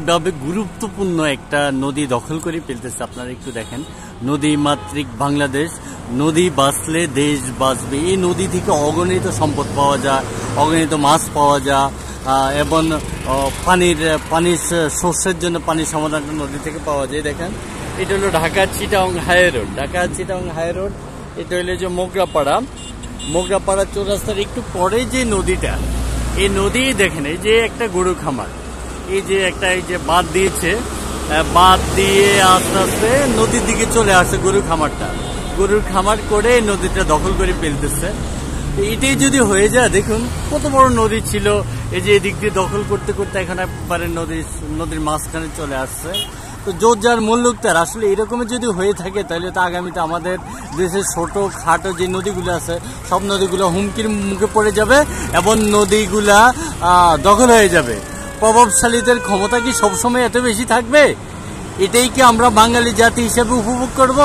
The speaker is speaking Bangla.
কিভাবে গুরুত্বপূর্ণ একটা নদী দখল করে ফেলতেছে আপনারা একটু দেখেন। নদী মাতৃক বাংলাদেশ, নদী বাঁচলে দেশ বাঁচবে। এই নদী থেকে অগণিত সম্পদ পাওয়া যায়, অগণিত মাছ পাওয়া যায় এবং পানির শস্যের জন্য পানির সমাধানটা নদী থেকে পাওয়া যায়। দেখেন এটা হলো Dhaka Chittagong high road, Dhaka Chittagong high road. এটা হলো যে মোগরাপাড়া চৌরাস্তার একটু পরে যে নদীটা, এই নদী দেখেন এই যে একটা গরু খামার, এই যে একটা এই যে বাঁধ দিয়েছে, বাঁধ দিয়ে আস্তে আস্তে নদীর দিকে চলে আসছে গরুর খামার করে নদীটা দখল করে ফেলতেছে। এটাই যদি হয়ে যায়, দেখুন কত বড় নদী ছিল, এই যে এদিক দিয়ে দখল করতে করতে এখানে একবারে নদীর মাঝখানে চলে আসছে। তো জোর যার মুল্লুক তার। আসলে এরকমের যদি হয়ে থাকে তাহলে তো আগামীতে আমাদের দেশের ছোটো খাটো যে নদীগুলো আছে সব নদীগুলো হুমকির মুখে পড়ে যাবে এবং নদীগুলা দখল হয়ে যাবে। প্রভাবশালীদের ক্ষমতা কি সবসময় এত বেশি থাকবে? এটাই কি আমরা বাঙালি জাতি হিসেবে উপভোগ করব?